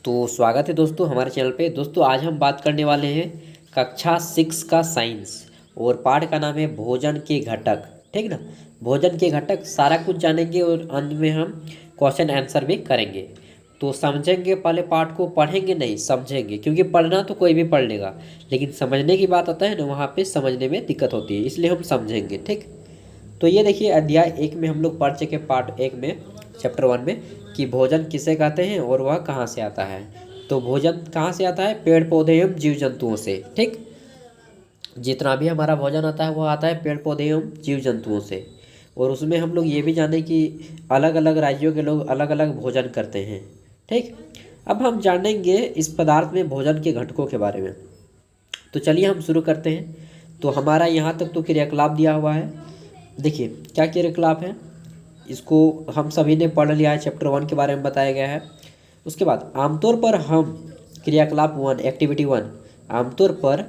तो स्वागत है दोस्तों हमारे चैनल पे। दोस्तों आज हम बात करने वाले हैं कक्षा 6 का साइंस और पाठ का नाम है भोजन के घटक। ठीक ना। भोजन के घटक सारा कुछ जानेंगे और अंत में हम क्वेश्चन आंसर भी करेंगे। तो समझेंगे, पहले पाठ को पढ़ेंगे नहीं समझेंगे, क्योंकि पढ़ना तो कोई भी पढ़ लेगा, लेकिन समझने की बात आता है ना, वहाँ पे समझने में दिक्कत होती है, इसलिए हम समझेंगे। ठीक। तो ये देखिए अध्याय 1 में हम लोग पढ़ चुके, पार्ट 1 में चैप्टर 1 में कि भोजन किसे कहते हैं और वह कहाँ से आता है। तो भोजन कहाँ से आता है? पेड़ पौधे एवं जीव जंतुओं से। ठीक। जितना भी हमारा भोजन आता है वह आता है पेड़ पौधे एवं जीव जंतुओं से। और उसमें हम लोग ये भी जाने कि अलग अलग राज्यों के लोग अलग अलग भोजन करते हैं। ठीक। अब हम जानेंगे इस पदार्थ में भोजन के घटकों के बारे में। तो चलिए हम शुरू करते हैं। तो हमारा यहाँ तक तो क्रियाकलाप दिया हुआ है। देखिए क्या क्रियाकलाप है, इसको हम सभी ने पढ़ लिया है, चैप्टर 1 के बारे में बताया गया है। उसके बाद आमतौर पर हम क्रियाकलाप 1 एक्टिविटी 1, आमतौर पर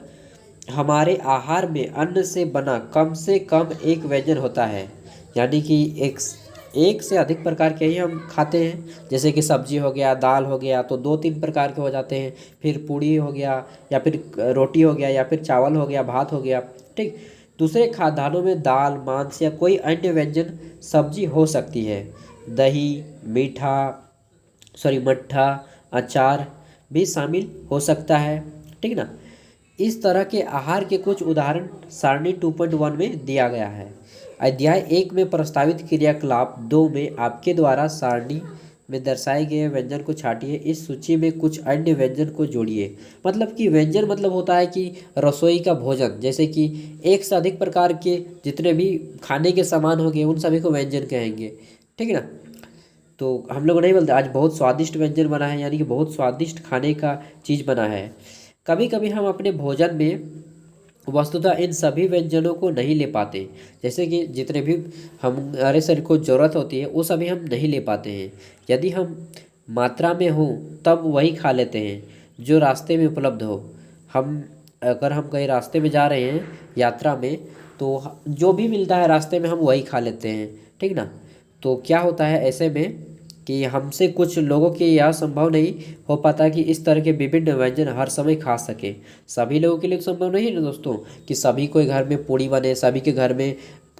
हमारे आहार में अन्न से बना कम से कम एक व्यंजन होता है। यानी कि एक से अधिक प्रकार के ही हम खाते हैं। जैसे कि सब्जी हो गया, दाल हो गया, तो 2-3 प्रकार के हो जाते हैं। फिर पूड़ी हो गया, या फिर रोटी हो गया, या फिर चावल हो गया, भात हो गया। ठीक। दूसरे खाद्यान्नों में दाल, मांस या कोई अन्य व्यंजन सब्जी हो सकती है। दही, मीठा मट्ठा, अचार भी शामिल हो सकता है। ठीक ना। इस तरह के आहार के कुछ उदाहरण सारणी 2.1 में दिया गया है। अध्याय 1 में प्रस्तावित क्रियाकलाप 2 में आपके द्वारा सारणी में दर्शाए गए व्यंजन को छाटिए, इस सूची में कुछ अन्य व्यंजन को जोड़िए। मतलब कि व्यंजन मतलब होता है कि रसोई का भोजन, जैसे कि एक से अधिक प्रकार के जितने भी खाने के सामान होंगे उन सभी को व्यंजन कहेंगे। ठीक है ना। तो हम लोग नहीं बोलते आज बहुत स्वादिष्ट व्यंजन बना है, यानी कि बहुत स्वादिष्ट खाने का चीज़ बना है। कभी कभी हम अपने भोजन में वस्तुतः इन सभी व्यंजनों को नहीं ले पाते, जैसे कि जितने भी हमारे शरीर को ज़रूरत होती है वो सभी हम नहीं ले पाते हैं। यदि हम मात्रा में हो तब वही खा लेते हैं जो रास्ते में उपलब्ध हो। हम अगर हम कहीं रास्ते में जा रहे हैं यात्रा में, तो जो भी मिलता है रास्ते में हम वही खा लेते हैं। ठीक ना। तो क्या होता है ऐसे में कि हमसे कुछ लोगों के यह संभव नहीं हो पाता कि इस तरह के विभिन्न व्यंजन हर समय खा सके। सभी लोगों के लिए संभव नहीं है ना दोस्तों, कि सभी को घर में पूड़ी बने, सभी के घर में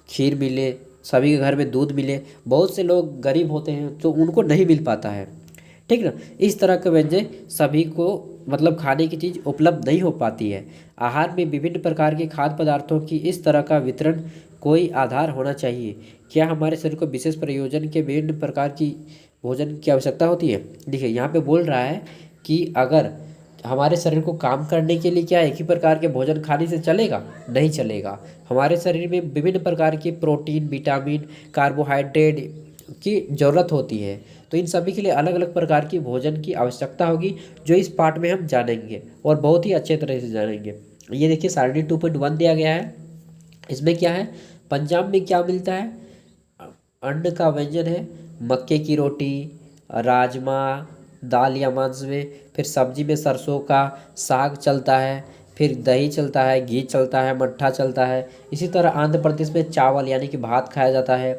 खीर मिले, सभी के घर में दूध मिले। बहुत से लोग गरीब होते हैं तो उनको नहीं मिल पाता है। ठीक ना। इस तरह के व्यंजन सभी को मतलब खाने की चीज़ उपलब्ध नहीं हो पाती है। आहार में विभिन्न प्रकार के खाद्य पदार्थों की इस तरह का वितरण कोई आधार होना चाहिए। क्या हमारे शरीर को विशेष प्रयोजन के विभिन्न प्रकार की भोजन की आवश्यकता होती है? देखिए यहाँ पे बोल रहा है कि अगर हमारे शरीर को काम करने के लिए क्या एक ही प्रकार के भोजन खाने से चलेगा? नहीं चलेगा। हमारे शरीर में विभिन्न प्रकार की प्रोटीन, विटामिन, कार्बोहाइड्रेट की ज़रूरत होती है। तो इन सभी के लिए अलग अलग प्रकार की भोजन की आवश्यकता होगी, जो इस पार्ट में हम जानेंगे और बहुत ही अच्छे तरह से जानेंगे। ये देखिए सारणी 2.1 दिया गया है। इसमें क्या है, पंजाब में क्या मिलता है? अन्न का व्यंजन है मक्के की रोटी, राजमा, दाल या मांस में। फिर सब्जी में सरसों का साग चलता है, फिर दही चलता है, घी चलता है, मट्ठा चलता है। इसी तरह आंध्र प्रदेश में चावल यानी कि भात खाया जाता है।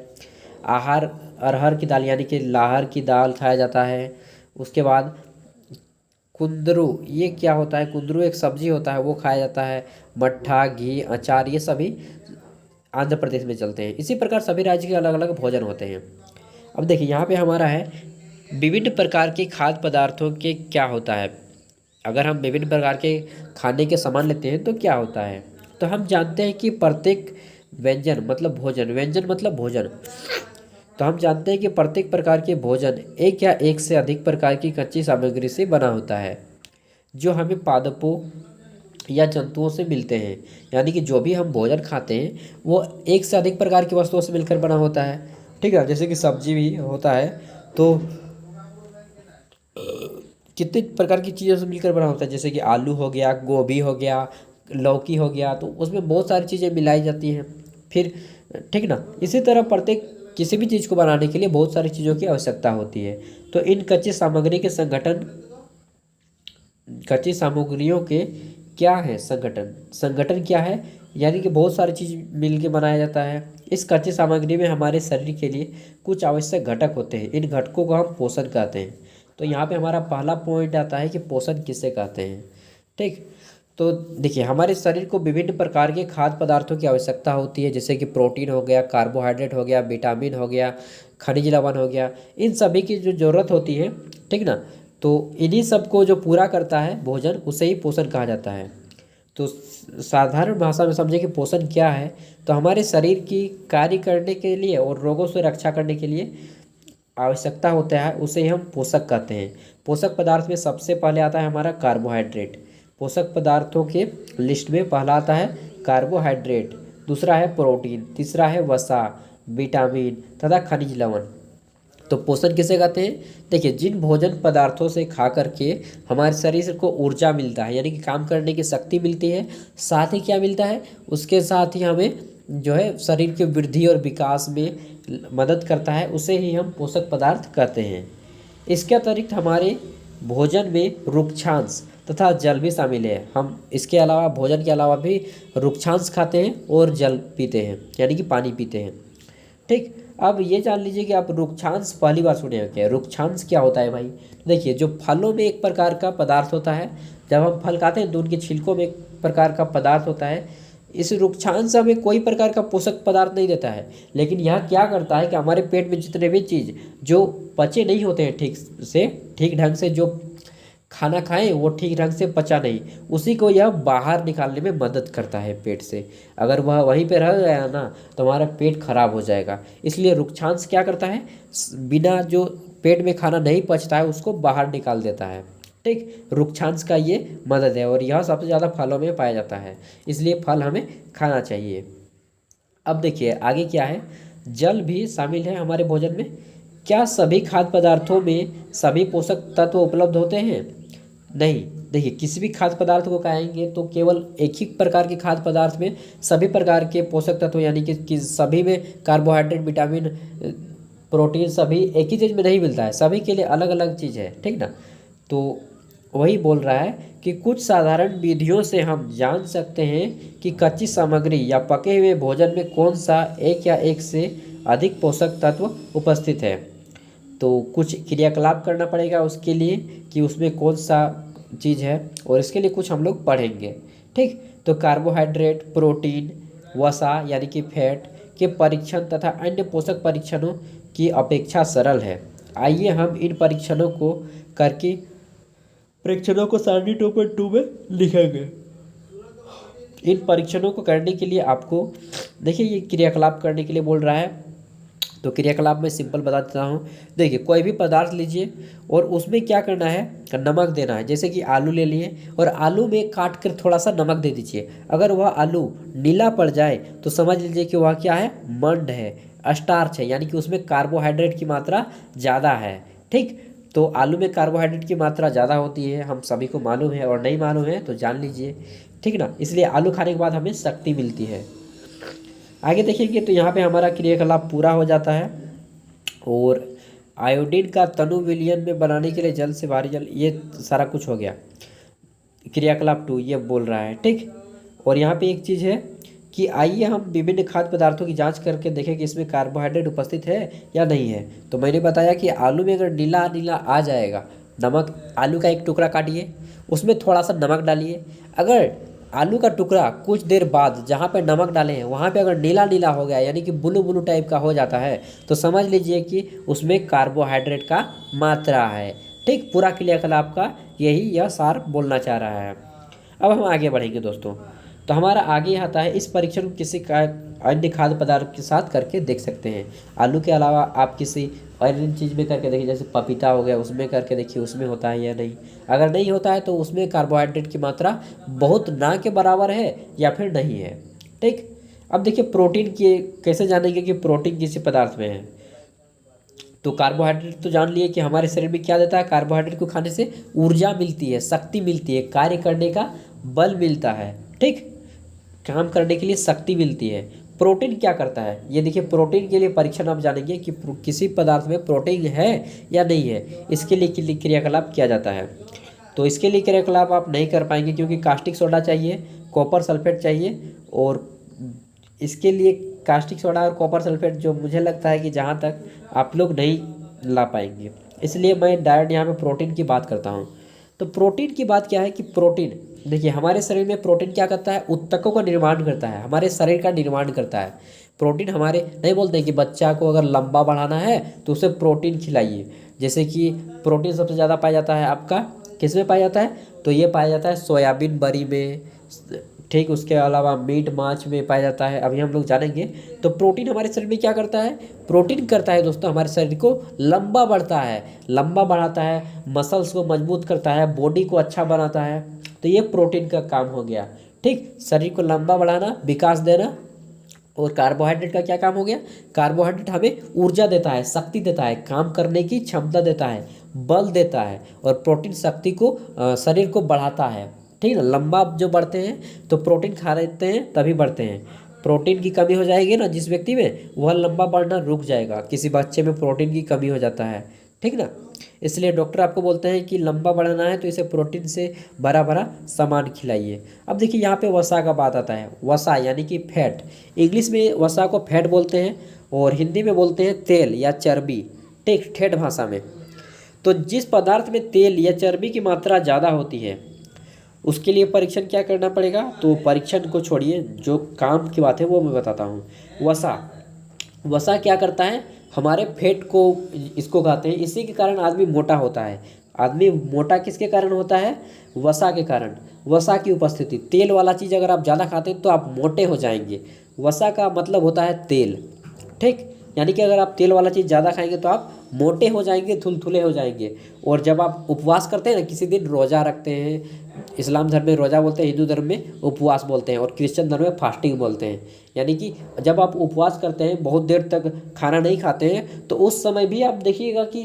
आहार अरहर की दाल यानी कि लाहर की दाल खाया जाता है। उसके बाद कुंदरू, ये क्या होता है? कुंदरू एक सब्जी होता है, वो खाया जाता है। मट्ठा, घी, अचार ये सभी आंध्र प्रदेश में चलते हैं। इसी प्रकार सभी राज्य के अलग अलग भोजन होते हैं। अब देखिए यहाँ पे हमारा है विभिन्न प्रकार के खाद्य पदार्थों के क्या होता है। अगर हम विभिन्न प्रकार के खाने के सामान लेते हैं तो क्या होता है, तो हम जानते हैं कि प्रत्येक व्यंजन मतलब भोजन, व्यंजन मतलब भोजन। तो हम जानते हैं कि प्रत्येक प्रकार के भोजन एक या एक से अधिक प्रकार की कच्ची सामग्री से बना होता है, जो हमें पादपों या जंतुओं से मिलते हैं। यानी कि जो भी हम भोजन खाते हैं वो एक से अधिक प्रकार की वस्तुओं से मिलकर बना होता है। ठीक है। जैसे कि सब्जी भी होता है तो कितने प्रकार की चीज़ों से मिलकर बना होता है, जैसे कि आलू हो गया, गोभी हो गया, लौकी हो गया, तो उसमें बहुत सारी चीज़ें मिलाई जाती हैं। फिर ठीक ना। इसी तरह प्रत्येक किसी भी चीज़ को बनाने के लिए बहुत सारी चीज़ों की आवश्यकता होती है। तो इन कच्ची सामग्री के संगठन, कच्ची सामग्रियों के क्या है संगठन? संगठन क्या है? यानी कि बहुत सारी चीज़ मिल के बनाया जाता है। इस कच्ची सामग्री में हमारे शरीर के लिए कुछ आवश्यक घटक होते हैं। इन घटकों को हम पोषण कहते हैं। तो यहाँ पे हमारा पहला पॉइंट आता है कि पोषण किसे कहते हैं। ठीक, तो देखिए हमारे शरीर को विभिन्न प्रकार के खाद्य पदार्थों की आवश्यकता होती है, जैसे कि प्रोटीन हो गया, कार्बोहाइड्रेट हो गया, विटामिन हो गया, खनिज लवण हो गया, इन सभी की जो ज़रूरत होती है, ठीक ना। तो इन्हीं सब को जो पूरा करता है भोजन, उसे ही पोषण कहा जाता है। तो साधारण भाषा में समझे कि पोषण क्या है। तो हमारे शरीर की कार्य करने के लिए और रोगों से रक्षा करने के लिए आवश्यकता होता है, उसे हम पोषक कहते हैं। पोषक पदार्थ में सबसे पहले आता है हमारा कार्बोहाइड्रेट। पोषक पदार्थों के लिस्ट में पहला आता है कार्बोहाइड्रेट, दूसरा है प्रोटीन, तीसरा है वसा, विटामिन तथा खनिज लवण। तो पोषण किसे कहते हैं? देखिए, जिन भोजन पदार्थों से खा करके हमारे शरीर को ऊर्जा मिलता है, यानी कि काम करने की शक्ति मिलती है, साथ ही क्या मिलता है, उसके साथ ही हमें जो है शरीर के वृद्धि और विकास में मदद करता है, उसे ही हम पोषक पदार्थ कहते हैं। इसके अतिरिक्त हमारे भोजन में रुक्षांश तथा जल भी शामिल है। हम इसके अलावा भोजन के अलावा भी रुक्षांश खाते हैं और जल पीते हैं, यानी कि पानी पीते हैं। ठीक, अब ये जान लीजिए कि आप रुक्षांश पहली बार सुने हैं क्या? रुक्षांश क्या होता है भाई? देखिए, जो फलों में एक प्रकार का पदार्थ होता है, जब हम फल खाते हैं तो उनके छिलकों में एक प्रकार का पदार्थ होता है। इस रुक्षांश हमें कोई प्रकार का पोषक पदार्थ नहीं देता है, लेकिन यह क्या करता है कि हमारे पेट में जितने भी चीज़ जो पचे नहीं होते हैं ठीक ढंग से, जो खाना खाएं वो ठीक ढंग से पचा नहीं, उसी को यह बाहर निकालने में मदद करता है पेट से। अगर वह वहीं पे रह गया ना तो हमारा पेट खराब हो जाएगा। इसलिए रुक्षांश क्या करता है, बिना जो पेट में खाना नहीं पचता है उसको बाहर निकाल देता है। ठीक, रुक्षांश का ये मदद है और यह सबसे ज़्यादा फलों में पाया जाता है, इसलिए फल हमें खाना चाहिए। अब देखिए आगे क्या है, जल भी शामिल है हमारे भोजन में। क्या सभी खाद्य पदार्थों में सभी पोषक तत्व उपलब्ध होते हैं? नहीं। देखिए, किसी भी खाद्य पदार्थ को खाएंगे तो केवल एक ही प्रकार के खाद्य पदार्थ में सभी प्रकार के पोषक तत्व, यानी कि सभी में कार्बोहाइड्रेट, विटामिन, प्रोटीन सभी एक ही चीज़ में नहीं मिलता है, सभी के लिए अलग अलग चीज़ है। ठीक ना, तो वही बोल रहा है कि कुछ साधारण विधियों से हम जान सकते हैं कि कच्ची सामग्री या पके हुए भोजन में कौन सा एक या एक से अधिक पोषक तत्व उपस्थित है। तो कुछ क्रियाकलाप करना पड़ेगा उसके लिए कि उसमें कौन सा चीज़ है, और इसके लिए कुछ हम लोग पढ़ेंगे। ठीक, तो कार्बोहाइड्रेट, प्रोटीन, वसा यानी कि फैट के परीक्षण तथा अन्य पोषक परीक्षणों की अपेक्षा सरल है। आइए हम इन परीक्षणों को सारणी 2.2 में लिखेंगे। इन परीक्षणों को करने के लिए आपको देखिए, ये क्रियाकलाप करने के लिए बोल रहा है, तो क्रियाकलाप में सिंपल बता देता हूँ। देखिए, कोई भी पदार्थ लीजिए और उसमें क्या करना है, नमक देना है। जैसे कि आलू ले लिए और आलू में काट कर थोड़ा सा नमक दे दीजिए। अगर वह आलू नीला पड़ जाए तो समझ लीजिए कि वह क्या है, मंड है, स्टार्च है, यानी कि उसमें कार्बोहाइड्रेट की मात्रा ज़्यादा है। ठीक, तो आलू में कार्बोहाइड्रेट की मात्रा ज़्यादा होती है, हम सभी को मालूम है, और नहीं मालूम है तो जान लीजिए। ठीक ना, इसलिए आलू खाने के बाद हमें शक्ति मिलती है। आगे देखेंगे तो यहाँ पे हमारा क्रियाकलाप पूरा हो जाता है, और आयोडीन का तनु विलयन में बनाने के लिए जल से भारी जल, ये सारा कुछ हो गया। क्रियाकलाप 2 ये बोल रहा है। ठीक, और यहाँ पे एक चीज़ है कि आइए हम विभिन्न खाद्य पदार्थों की जांच करके देखें कि इसमें कार्बोहाइड्रेट उपस्थित है या नहीं है। तो मैंने बताया कि आलू में अगर नीला नीला आ जाएगा, नमक, आलू का एक टुकड़ा काटिए, उसमें थोड़ा सा नमक डालिए। अगर आलू का टुकड़ा कुछ देर बाद जहाँ पे नमक डाले हैं वहाँ पे अगर नीला नीला हो गया, यानी कि ब्लू ब्लू टाइप का हो जाता है, तो समझ लीजिए कि उसमें कार्बोहाइड्रेट का मात्रा है। ठीक, पूरा क्रियाकलाप का यही यह सार बोलना चाह रहा है। अब हम आगे बढ़ेंगे दोस्तों। तो हमारा आगे आता है, इस परीक्षण को किसी का अन्य खाद्य पदार्थ के साथ करके देख सकते हैं। आलू के अलावा आप किसी अन्य चीज़ में करके देखिए, जैसे पपीता हो गया, उसमें करके देखिए उसमें होता है या नहीं। अगर नहीं होता है तो उसमें कार्बोहाइड्रेट की मात्रा बहुत ना के बराबर है या फिर नहीं है। ठीक, अब देखिए प्रोटीन की कैसे जानेंगे कि प्रोटीन किसी पदार्थ में है। तो कार्बोहाइड्रेट तो जान लिए कि हमारे शरीर में क्या देता है, कार्बोहाइड्रेट को खाने से ऊर्जा मिलती है, शक्ति मिलती है, कार्य करने का बल मिलता है। ठीक, काम करने के लिए शक्ति मिलती है। प्रोटीन क्या करता है, ये देखिए, प्रोटीन के लिए परीक्षण आप जानेंगे कि किसी पदार्थ में प्रोटीन है या नहीं है। इसके लिए क्रियाकलाप किया जाता है। तो इसके लिए क्रियाकलाप आप नहीं कर पाएंगे क्योंकि कास्टिक सोडा चाहिए, कॉपर सल्फेट चाहिए, और इसके लिए कास्टिक सोडा और कॉपर सल्फेट जो मुझे लगता है कि जहाँ तक आप लोग नहीं ला पाएंगे। इसलिए मैं डायरेक्ट यहाँ पे प्रोटीन की बात करता हूँ। तो प्रोटीन की बात क्या है कि प्रोटीन, देखिए हमारे शरीर में प्रोटीन क्या करता है, ऊतकों का निर्माण करता है, हमारे शरीर का निर्माण करता है। प्रोटीन हमारे, नहीं बोलते हैं कि बच्चा को अगर लंबा बढ़ाना है तो उसे प्रोटीन खिलाइए। जैसे कि प्रोटीन सबसे ज़्यादा पाया जाता है आपका किस में पाया जाता है, तो ये पाया जाता है सोयाबीन बड़ी में, ठीक। उसके अलावा मीट माछ में पाया जाता है, अभी हम लोग जानेंगे। तो प्रोटीन हमारे शरीर में क्या करता है, प्रोटीन करता है दोस्तों हमारे शरीर को लंबा बढ़ता है, लंबा बढ़ाता है, मसल्स को मजबूत करता है, बॉडी को अच्छा बनाता है। तो ये प्रोटीन का काम हो गया, ठीक। शरीर को लंबा बढ़ाना, विकास देना। और कार्बोहाइड्रेट का क्या काम हो गया, कार्बोहाइड्रेट हमें ऊर्जा देता है, शक्ति देता है, काम करने की क्षमता देता है, बल देता है। और प्रोटीन शक्ति को शरीर को बढ़ाता है, ठीक है ना। लंबा जो बढ़ते हैं तो प्रोटीन खा लेते हैं तभी बढ़ते हैं। प्रोटीन की कमी हो जाएगी ना जिस व्यक्ति में, वह लंबा बढ़ना रुक जाएगा। किसी बच्चे में प्रोटीन की कमी हो जाता है, ठीक ना। इसलिए डॉक्टर आपको बोलते हैं कि लंबा बढ़ाना है तो इसे प्रोटीन से भरा भरा सामान खिलाइए। अब देखिए यहाँ पे वसा का बात आता है। वसा यानी कि फैट, इंग्लिश में वसा को फैट बोलते हैं और हिंदी में बोलते हैं तेल या चर्बी, ठीक, ठेठ भाषा में। तो जिस पदार्थ में तेल या चर्बी की मात्रा ज़्यादा होती है उसके लिए परीक्षण क्या करना पड़ेगा, तो परीक्षण को छोड़िए, जो काम की बात है वो मैं बताता हूँ। वसा, वसा क्या करता है, हमारे फैट को, इसको कहते हैं, इसी के कारण आदमी मोटा होता है। आदमी मोटा किसके कारण होता है, वसा के कारण। वसा की उपस्थिति, तेल वाला चीज़ अगर आप ज़्यादा खाते हैं तो आप मोटे हो जाएंगे। वसा का मतलब होता है तेल, ठीक। यानी कि अगर आप तेल वाला चीज़ ज़्यादा खाएंगे तो आप मोटे हो जाएंगे, थुलथुले हो जाएंगे। और जब आप उपवास करते हैं ना, किसी दिन रोज़ा रखते हैं, इस्लाम धर्म में रोज़ा बोलते हैं, हिंदू धर्म में उपवास बोलते हैं और क्रिश्चियन धर्म में फास्टिंग बोलते हैं। यानी कि जब आप उपवास करते हैं, बहुत देर तक खाना नहीं खाते हैं, तो उस समय भी आप देखिएगा कि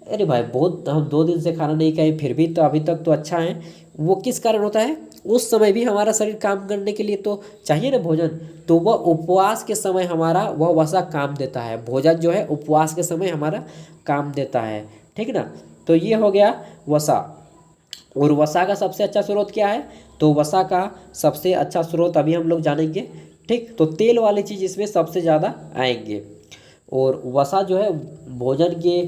अरे भाई बहुत, हम 2 दिन से खाना नहीं खाए फिर भी तो अभी तक तो अच्छा है। वो किस कारण होता है, उस समय भी हमारा शरीर काम करने के लिए तो चाहिए ना भोजन। तो वह उपवास के समय हमारा वह वसा काम देता है। भोजन जो है उपवास के समय हमारा काम देता है, ठीक ना। तो ये हो गया वसा। और वसा का सबसे अच्छा स्रोत क्या है, तो वसा का सबसे अच्छा स्रोत अभी हम लोग जानेंगे, ठीक। तो तेल वाली चीज़ इसमें सबसे ज़्यादा आएंगे। और वसा जो है भोजन के,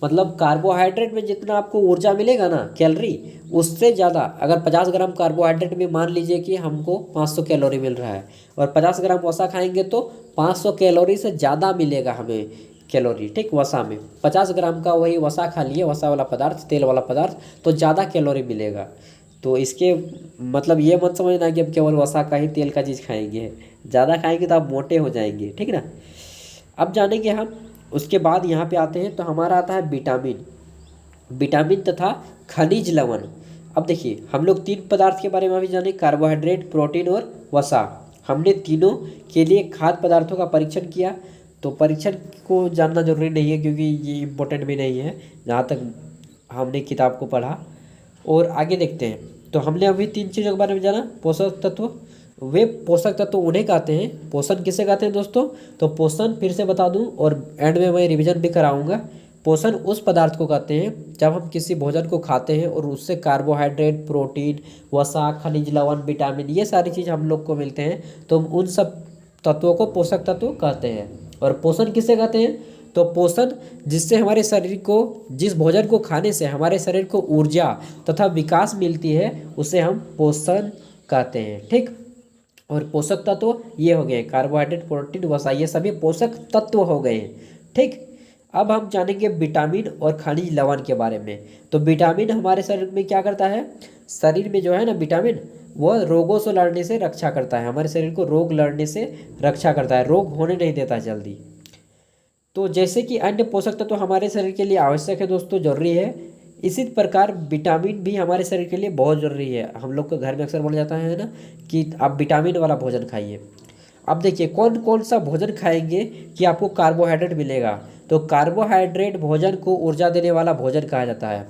मतलब कार्बोहाइड्रेट में जितना आपको ऊर्जा मिलेगा ना, कैलोरी, उससे ज़्यादा, अगर 50 ग्राम कार्बोहाइड्रेट में मान लीजिए कि हमको 500 कैलोरी मिल रहा है, और 50 ग्राम वसा खाएंगे तो 500 कैलोरी से ज़्यादा मिलेगा हमें कैलोरी, ठीक। वसा में 50 ग्राम का वही वसा खा लिए, वसा वाला पदार्थ, तेल वाला पदार्थ, तो ज़्यादा कैलोरी मिलेगा। तो इसके मतलब ये मत समझना कि अब केवल वसा का ही तेल का चीज़ खाएंगे, ज़्यादा खाएंगे तो आप मोटे हो जाएंगे, ठीक ना। अब जानेंगे हम, उसके बाद यहाँ पे आते हैं तो हमारा आता है विटामिन, विटामिन तथा खनिज लवण। अब देखिए हम लोग 3 पदार्थ के बारे में अभी जाने, कार्बोहाइड्रेट, प्रोटीन और वसा। हमने तीनों के लिए खाद्य पदार्थों का परीक्षण किया। तो परीक्षण को जानना जरूरी नहीं है क्योंकि ये इम्पोर्टेंट भी नहीं है जहाँ तक हमने किताब को पढ़ा। और आगे देखते हैं, तो हमने अभी 3 चीज़ों के बारे में जाना। पोषक तत्व, वे पोषक तत्व उन्हें कहते हैं, पोषण किसे कहते हैं दोस्तों, तो पोषण फिर से बता दूं और एंड में मैं रिवीजन भी कराऊंगा। पोषण उस पदार्थ को कहते हैं जब हम किसी भोजन को खाते हैं और उससे कार्बोहाइड्रेट, प्रोटीन, वसा, खनिज लवण, विटामिन, ये सारी चीज़ हम लोग को मिलते हैं, तो उन सब तत्वों को पोषक तत्व कहते हैं। और पोषण किसे कहते हैं, तो पोषण जिससे हमारे शरीर को, जिस भोजन को खाने से हमारे शरीर को ऊर्जा तथा विकास मिलती है, उसे हम पोषण कहते हैं, ठीक। और पोषक तत्व ये हो गए, कार्बोहाइड्रेट, प्रोटीन, वसा, ये सभी पोषक तत्व हो गए, ठीक। अब हम जानेंगे विटामिन और खनिज लवण के बारे में। तो विटामिन हमारे शरीर में क्या करता है, शरीर में जो है ना विटामिन, वह रोगों से लड़ने से रक्षा करता है, हमारे शरीर को रोग लड़ने से रक्षा करता है, रोग होने नहीं देता जल्दी। तो जैसे कि अन्य पोषक तत्व हमारे शरीर के लिए आवश्यक है दोस्तों, जरूरी है, इसी प्रकार विटामिन भी हमारे शरीर के लिए बहुत ज़रूरी है। हम लोग को घर में अक्सर बोला जाता है ना कि आप विटामिन वाला भोजन खाइए। अब देखिए कौन कौन सा भोजन खाएंगे कि आपको कार्बोहाइड्रेट मिलेगा, तो कार्बोहाइड्रेट भोजन को ऊर्जा देने वाला भोजन कहा जाता है।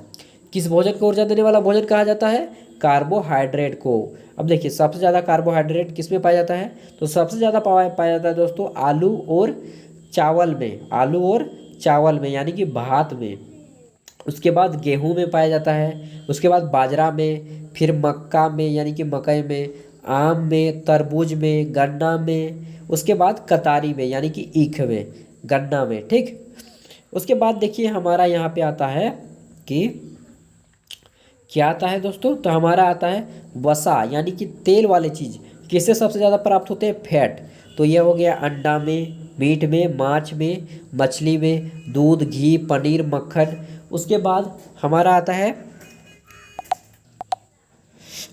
किस भोजन को ऊर्जा देने वाला भोजन कहा जाता है, कार्बोहाइड्रेट को। अब देखिए सबसे ज़्यादा कार्बोहाइड्रेट किस में पाया जाता है, तो सबसे ज़्यादा पाया जाता है दोस्तों आलू और चावल में, आलू और चावल में यानी कि भात में। उसके बाद गेहूं में पाया जाता है, उसके बाद बाजरा में, फिर मक्का में यानी कि मकई में, आम में, तरबूज में, गन्ना में, उसके बाद कतारी में यानी कि ईख में, गन्ना में, ठीक। उसके बाद देखिए हमारा यहाँ पे आता है कि क्या आता है दोस्तों, तो हमारा आता है वसा, यानी कि तेल वाले चीज़ किससे सबसे ज़्यादा प्राप्त होते हैं, फैट। तो ये हो गया अंडा में, मीट में, माछ में, मछली में, दूध, घी, पनीर, मक्खन। उसके बाद हमारा आता है,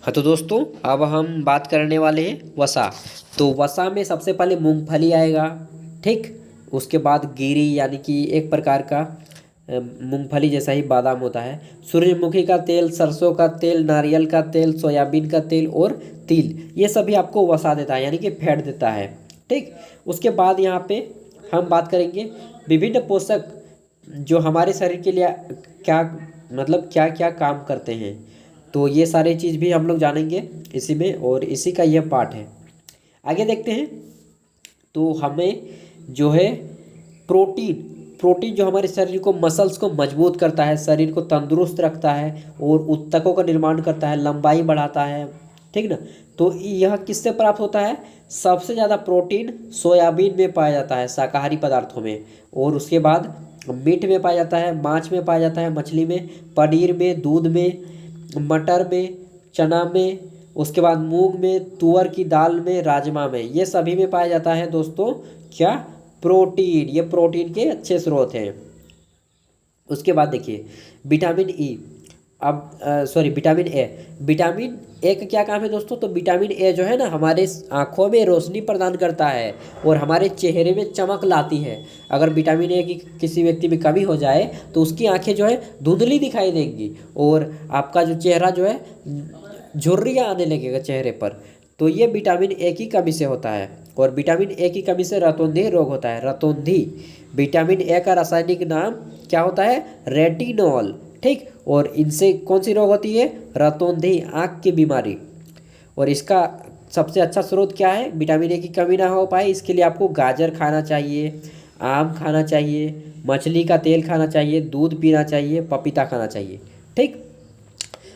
हाँ तो दोस्तों अब हम बात करने वाले हैं वसा। तो वसा में सबसे पहले मूंगफली आएगा, ठीक। उसके बाद गिरी, यानी कि एक प्रकार का मूंगफली जैसा ही बादाम होता है। सूरजमुखी का तेल, सरसों का तेल, नारियल का तेल, सोयाबीन का तेल और तिल, ये सभी आपको वसा देता है, यानी कि फैट देता है, ठीक। उसके बाद यहाँ पे हम बात करेंगे विभिन्न पोषक जो हमारे शरीर के लिए क्या, मतलब क्या क्या काम करते हैं। तो ये सारी चीज़ भी हम लोग जानेंगे इसी में, और इसी का यह पार्ट है। आगे देखते हैं। तो हमें जो है प्रोटीन, प्रोटीन जो हमारे शरीर को, मसल्स को मजबूत करता है, शरीर को तंदुरुस्त रखता है और ऊतकों का निर्माण करता है, लंबाई बढ़ाता है, ठीक ना। तो यह किससे प्राप्त होता है, सबसे ज़्यादा प्रोटीन सोयाबीन में पाया जाता है, शाकाहारी पदार्थों में। और उसके बाद मीट में पाया जाता है, माछ में पाया जाता है, मछली में, पनीर में, दूध में, मटर में, चना में, उसके बाद मूंग में, तुअर की दाल में, राजमा में, ये सभी में पाया जाता है दोस्तों क्या, प्रोटीन। ये प्रोटीन के अच्छे स्रोत हैं। उसके बाद देखिए विटामिन ई, अब sorry vitamin A. Vitamin A का क्या काम है दोस्तों, तो विटामिन ए जो है ना हमारे आँखों में रोशनी प्रदान करता है और हमारे चेहरे में चमक लाती है। अगर विटामिन ए की किसी व्यक्ति में कमी हो जाए तो उसकी आंखें जो है धुंधली दिखाई देंगी और आपका जो चेहरा जो है झुर्रियाँ आने लगेगा चेहरे पर। तो ये विटामिन ए की कमी से होता है। और विटामिन ए की कमी से रतौंधी रोग होता है, रतौंधी। विटामिन ए का रासायनिक नाम क्या होता है, रेटिनॉल, ठीक। और इनसे कौन सी रोग होती है, रतौंधी, आँख की बीमारी। और इसका सबसे अच्छा स्रोत क्या है, विटामिन ए की कमी ना हो पाए इसके लिए आपको गाजर खाना चाहिए, आम खाना चाहिए, मछली का तेल खाना चाहिए, दूध पीना चाहिए, पपीता खाना चाहिए, ठीक।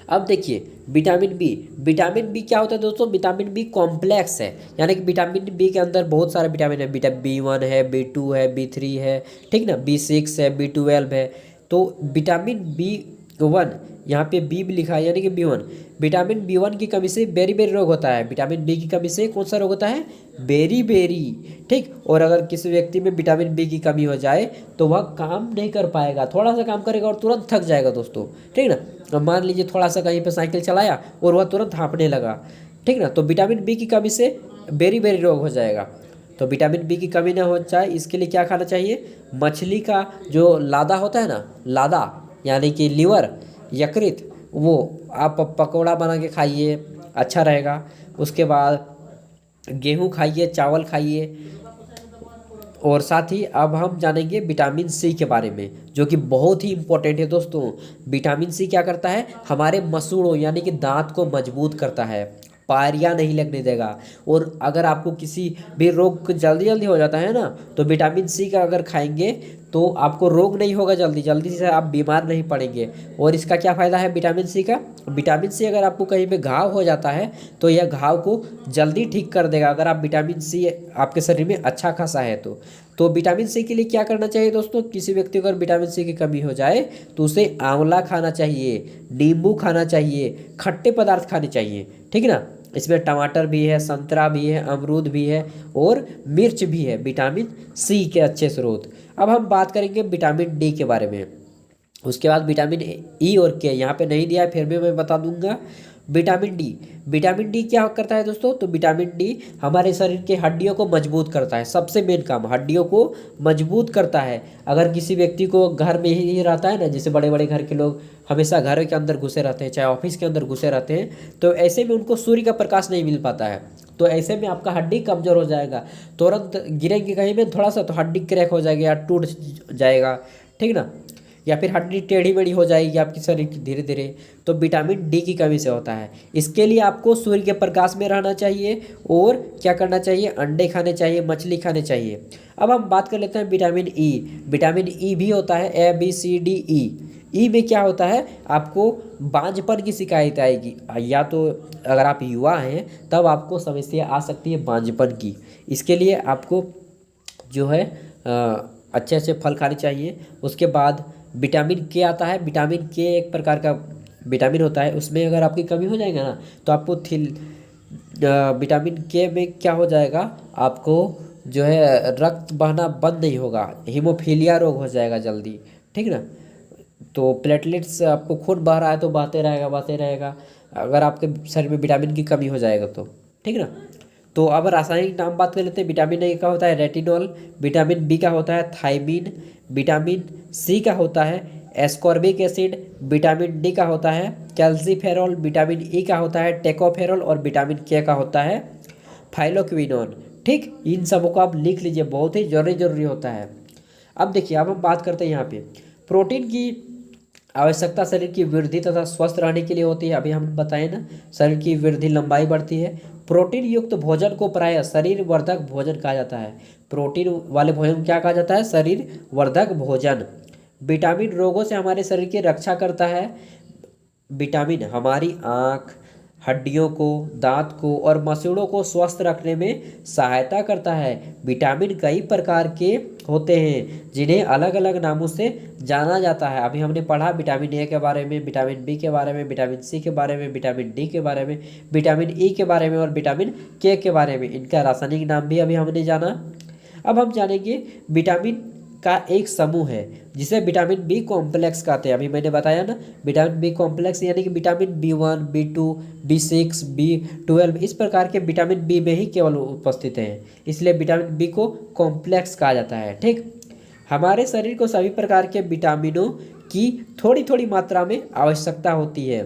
अब देखिए विटामिन बी। विटामिन बी क्या होता है दोस्तों, विटामिन बी कॉम्प्लेक्स है, यानी कि विटामिन बी के अंदर बहुत सारे विटामिन है। विटामिन B1 है, B2 है, B3 है, ठीक ना, B6 है, B12 है। तो विटामिन B1, यहाँ पे बी भी लिखा है यानी कि B1। विटामिन B1 की कमी से बेरी बेरी रोग होता है। विटामिन बी की कमी से कौन सा रोग होता है, बेरी बेरी, ठीक। और अगर किसी व्यक्ति में विटामिन बी की कमी हो जाए तो वह काम नहीं कर पाएगा, थोड़ा सा काम करेगा और तुरंत थक जाएगा दोस्तों, ठीक ना। अब मान लीजिए थोड़ा सा कहीं पे साइकिल चलाया और वह तुरंत हाँफने लगा, ठीक ना। तो विटामिन बी की कमी से बेरी बेरी रोग हो जाएगा। तो विटामिन बी की कमी ना हो जाए इसके लिए क्या खाना चाहिए, मछली का जो लादा होता है ना, लादा यानी कि लीवर, यकृत, वो आप पकौड़ा बना के खाइए, अच्छा रहेगा। उसके बाद गेहूँ खाइए, चावल खाइए। और साथ ही अब हम जानेंगे विटामिन सी के बारे में, जो कि बहुत ही इम्पोर्टेंट है दोस्तों। विटामिन सी क्या करता है, हमारे मसूड़ों यानी कि दांत को मजबूत करता है, पायरिया नहीं लगने देगा। और अगर आपको किसी भी रोग जल्दी जल्दी हो जाता है ना, तो विटामिन सी का अगर खाएंगे तो आपको रोग नहीं होगा, जल्दी जल्दी से आप बीमार नहीं पड़ेंगे। और इसका क्या फ़ायदा है विटामिन सी का, विटामिन सी अगर आपको कहीं पे घाव हो जाता है तो यह घाव को जल्दी ठीक कर देगा, अगर आप विटामिन सी आपके शरीर में अच्छा खासा है तो विटामिन सी के लिए क्या करना चाहिए दोस्तों, किसी व्यक्ति को अगर विटामिन सी की कमी हो जाए तो उसे आंवला खाना चाहिए, नींबू खाना चाहिए, खट्टे पदार्थ खाने चाहिए, ठीक है ना। इसमें टमाटर भी है, संतरा भी है, अमरूद भी है और मिर्च भी है, विटामिन सी के अच्छे स्रोत। अब हम बात करेंगे विटामिन डी के बारे में। उसके बाद विटामिन ई और के यहाँ पे नहीं दिया है, फिर भी मैं बता दूंगा। विटामिन डी, विटामिन डी क्या करता है दोस्तों, तो विटामिन डी हमारे शरीर के हड्डियों को मजबूत करता है, सबसे मेन काम हड्डियों को मजबूत करता है। अगर किसी व्यक्ति को घर में ही रहता है ना, जैसे बड़े बड़े घर के लोग हमेशा घर के अंदर घुसे रहते हैं, चाहे ऑफिस के अंदर घुसे रहते हैं, तो ऐसे में उनको सूर्य का प्रकाश नहीं मिल पाता है। तो ऐसे में आपका हड्डी कमज़ोर हो जाएगा, तुरंत गिरेंगे कहीं में थोड़ा सा तो हड्डी क्रैक हो जाएगी या टूट जाएगा, ठीक ना, या फिर हड्डी टेढ़ी मेढ़ी हो जाएगी आपकी शरीर की धीरे धीरे। तो विटामिन डी की कमी से होता है। इसके लिए आपको सूर्य के प्रकाश में रहना चाहिए और क्या करना चाहिए, अंडे खाने चाहिए, मछली खाने चाहिए। अब हम बात कर लेते हैं विटामिन ई। विटामिन ई भी होता है ABCDE। ई में क्या होता है, आपको बांझपन की शिकायत आएगी, या तो अगर आप युवा हैं तब आपको समस्या आ सकती है बांझपन की। इसके लिए आपको जो है अच्छे अच्छे फल खाने चाहिए। उसके बाद विटामिन के आता है। विटामिन के एक प्रकार का विटामिन होता है, उसमें अगर आपकी कमी हो जाएगा ना तो आपको विटामिन के में क्या हो जाएगा, आपको जो है रक्त बहना बंद नहीं होगा, हीमोफीलिया रोग हो जाएगा जल्दी, ठीक ना। तो प्लेटलेट्स, आपको खून बह रहा है तो बहते रहेगा बहते रहेगा, अगर आपके शरीर में विटामिन की कमी हो जाएगा तो, ठीक ना। तो अब रासायनिक नाम बात कर लेते हैं। विटामिन ए का होता है रेटिनॉल, विटामिन बी का होता है थायमीन, विटामिन सी का होता है एस्कॉर्बिक एसिड, विटामिन डी का होता है कैल्सीफेरॉल, विटामिन ई का होता है टेकोफेरॉल और विटामिन के का होता है फाइलोक्विनोन। ठीक, इन सबों को आप लिख लीजिए, बहुत ही जरूरी होता है। अब देखिए, अब हम बात करते हैं यहाँ पे प्रोटीन की आवश्यकता शरीर की वृद्धि तथा स्वस्थ रहने के लिए होती है। अभी हम बताएं ना, शरीर की वृद्धि लंबाई बढ़ती है। प्रोटीन युक्त भोजन को प्रायः शरीर वर्धक भोजन कहा जाता है। प्रोटीन वाले भोजन को क्या कहा जाता है, शरीर वर्धक भोजन। विटामिन रोगों से हमारे शरीर की रक्षा करता है। विटामिन हमारी आँख, हड्डियों को, दांत को और मसूड़ों को स्वस्थ रखने में सहायता करता है। विटामिन कई प्रकार के होते हैं जिन्हें अलग अलग नामों से जाना जाता है। अभी हमने पढ़ा विटामिन ए के बारे में, विटामिन बी के बारे में, विटामिन सी के बारे में, विटामिन डी के बारे में, विटामिन ई के बारे में और विटामिन के बारे में। इनका रासायनिक नाम भी अभी हमने जाना। अब हम जानेंगे विटामिन का एक समूह है जिसे विटामिन बी कॉम्प्लेक्स कहते हैं। अभी मैंने बताया ना, विटामिन बी कॉम्प्लेक्स यानी कि vitamin B1, B2, B6, B12 इस प्रकार के विटामिन बी में ही केवल उपस्थित हैं, इसलिए विटामिन बी को कॉम्प्लेक्स कहा जाता है। ठीक, हमारे शरीर को सभी प्रकार के विटामिनों की थोड़ी थोड़ी मात्रा में आवश्यकता होती है।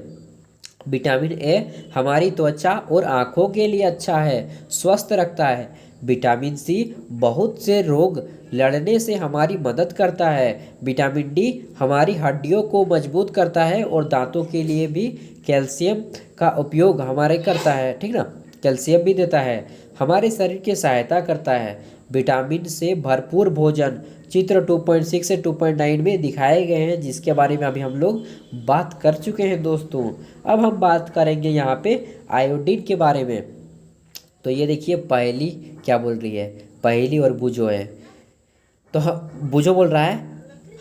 विटामिन ए हमारी त्वचा और आँखों के लिए अच्छा है, स्वस्थ रखता है। विटामिन सी बहुत से रोग लड़ने से हमारी मदद करता है। विटामिन डी हमारी हड्डियों को मजबूत करता है और दांतों के लिए भी कैल्शियम का उपयोग हमारे करता है, ठीक ना, कैल्शियम भी देता है, हमारे शरीर की सहायता करता है। विटामिन से भरपूर भोजन चित्र 2.6 से 2.9 में दिखाए गए हैं, जिसके बारे में अभी हम लोग बात कर चुके हैं दोस्तों। अब हम बात करेंगे यहाँ पे आयोडीन के बारे में। तो ये देखिए, पहली क्या बोल रही है, पहली और बुझो है। तो बुझो बोल रहा है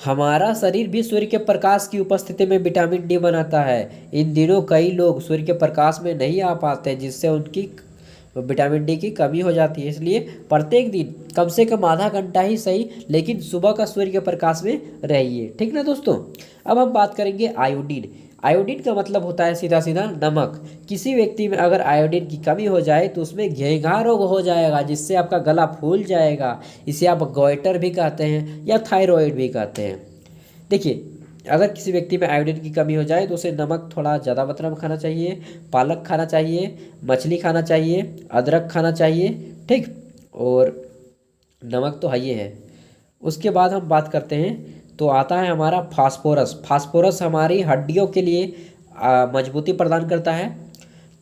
हमारा शरीर भी सूर्य के प्रकाश की उपस्थिति में विटामिन डी बनाता है। इन दिनों कई लोग सूर्य के प्रकाश में नहीं आ पाते, जिससे उनकी विटामिन डी की कमी हो जाती है। इसलिए प्रत्येक दिन कम से कम आधा घंटा ही सही, लेकिन सुबह का सूर्य के प्रकाश में रहिए, ठीक ना दोस्तों। अब हम बात करेंगे आयोडीन। आयोडीन का मतलब होता है सीधा सीधा नमक। किसी व्यक्ति में अगर आयोडीन की कमी हो जाए तो उसमें घेंघा रोग हो जाएगा, जिससे आपका गला फूल जाएगा। इसे आप गॉइटर भी कहते हैं या थायराइड भी कहते हैं। देखिए, अगर किसी व्यक्ति में आयोडीन की कमी हो जाए तो उसे नमक थोड़ा ज़्यादा मात्रा में खाना चाहिए, पालक खाना चाहिए, मछली खाना चाहिए, अदरक खाना चाहिए, ठीक, और नमक तो है है। उसके बाद हम बात करते हैं तो आता है हमारा फास्फोरस। फास्फोरस हमारी हड्डियों के लिए मजबूती प्रदान करता है।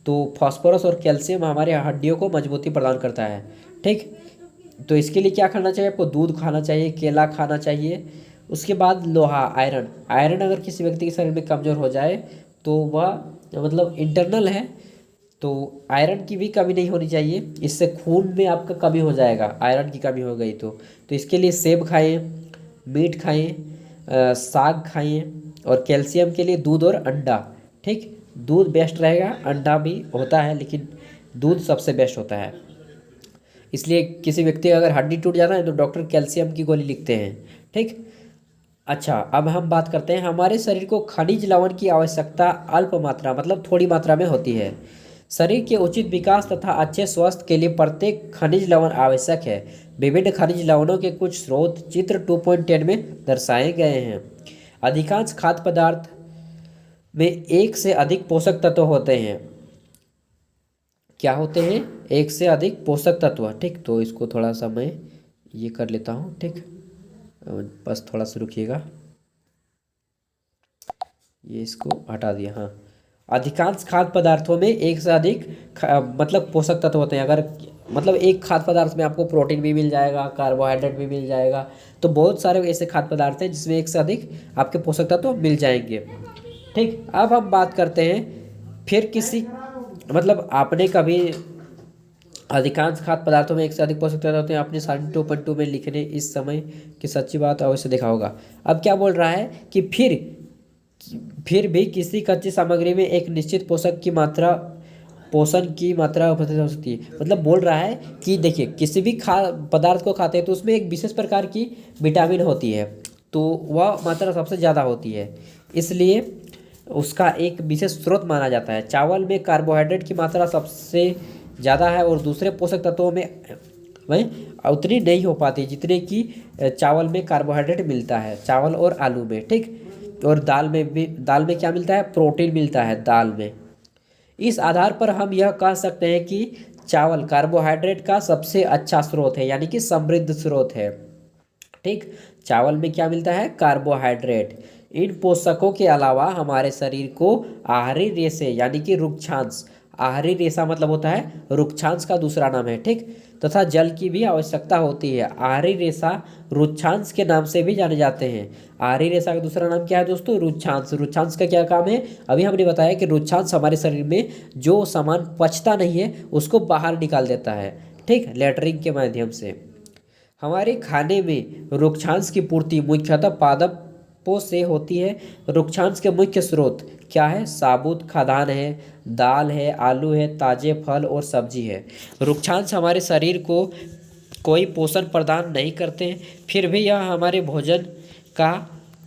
तो फास्फोरस और कैल्शियम हमारे हड्डियों को मजबूती प्रदान करता है, ठीक। तो इसके लिए क्या खाना चाहिए आपको, दूध खाना चाहिए, केला खाना चाहिए। उसके बाद लोहा, आयरन। आयरन अगर किसी व्यक्ति के शरीर में कमज़ोर हो जाए तो वह मतलब इंटरनल है, तो आयरन की भी कमी नहीं होनी चाहिए। इससे खून में आपका कमी हो जाएगा, आयरन की कमी हो गई तो इसके लिए सेब खाएं, मीट खाएं, साग खाएं, और कैल्शियम के लिए दूध और अंडा, ठीक। दूध बेस्ट रहेगा, अंडा भी होता है लेकिन दूध सबसे बेस्ट होता है। इसलिए किसी व्यक्ति अगर हड्डी टूट जाता है तो डॉक्टर कैल्शियम की गोली लिखते हैं, ठीक। अच्छा, अब हम बात करते हैं हमारे शरीर को खनिज लवण की आवश्यकता अल्प मात्रा मतलब थोड़ी मात्रा में होती है। शरीर के उचित विकास तथा अच्छे स्वास्थ्य के लिए प्रत्येक खनिज लवण आवश्यक है। विभिन्न खनिज लवणों के कुछ स्रोत चित्र 2.10 में दर्शाए गए हैं। अधिकांश खाद्य पदार्थ में एक से अधिक पोषक तत्व होते हैं। क्या होते हैं, एक से अधिक पोषक तत्व, ठीक। तो इसको थोड़ा सा मैं ये कर लेता हूँ, ठीक, बस थोड़ा सा रुकिएगा, ये इसको हटा दिया। हाँ, अधिकांश खाद्य पदार्थों में एक से अधिक मतलब पोषक तत्व होते हैं। अगर मतलब एक खाद्य पदार्थ में आपको प्रोटीन भी मिल जाएगा, कार्बोहाइड्रेट भी मिल जाएगा, तो बहुत सारे ऐसे खाद्य पदार्थ हैं जिसमें एक से अधिक आपके पोषक तत्व मिल जाएंगे, ठीक। अब हम बात करते हैं फिर किसी मतलब आपने कभी अधिकांश खाद्य पदार्थों में एक से अधिक पोषक तत्व होते हैं। आपने 2.2 में लिखने इस समय की सच्ची बात अवश्य देखा होगा। अब क्या बोल रहा है कि फिर भी किसी कच्ची सामग्री में एक निश्चित पोषण की मात्रा उपस्थित हो सकती है। मतलब बोल रहा है कि देखिए, किसी भी पदार्थ को खाते हैं तो उसमें एक विशेष प्रकार की विटामिन होती है, तो वह मात्रा सबसे ज़्यादा होती है, इसलिए उसका एक विशेष स्रोत माना जाता है। चावल में कार्बोहाइड्रेट की मात्रा सबसे ज़्यादा है और दूसरे पोषक तत्वों में वही उतनी नहीं हो पाती जितने की चावल में कार्बोहाइड्रेट मिलता है, चावल और आलू में, ठीक। और दाल में क्या मिलता है? प्रोटीन मिलता है दाल में। इस आधार पर हम यह कह सकते हैं कि चावल कार्बोहाइड्रेट का सबसे अच्छा स्रोत है, यानी कि समृद्ध स्रोत है, ठीक। चावल में क्या मिलता है? कार्बोहाइड्रेट। इन पोषकों के अलावा हमारे शरीर को आहारी रेशे यानी कि रुक्षांश, आहारी रेशा मतलब होता है रुक्षांश का दूसरा नाम है, ठीक, तथा जल की भी आवश्यकता होती है। आहारी रेशा रुक्षांश के नाम से भी जाने जाते हैं। आहारी रेशा का दूसरा नाम क्या है दोस्तों? रुक्षांश। रुक्षांश का क्या काम है? अभी हमने बताया कि रुक्षांश हमारे शरीर में जो सामान पचता नहीं है उसको बाहर निकाल देता है, ठीक, लैट्रिन के माध्यम से। हमारे खाने में रुक्षांश की पूर्ति मुख्यतः पादपों से होती है। रुक्षांश के मुख्य स्रोत क्या है? साबुत खाद्यान्न है, दाल है, आलू है, ताजे फल और सब्जी है। रुक्षांश हमारे शरीर को कोई पोषण प्रदान नहीं करते हैं, फिर भी यह हमारे भोजन का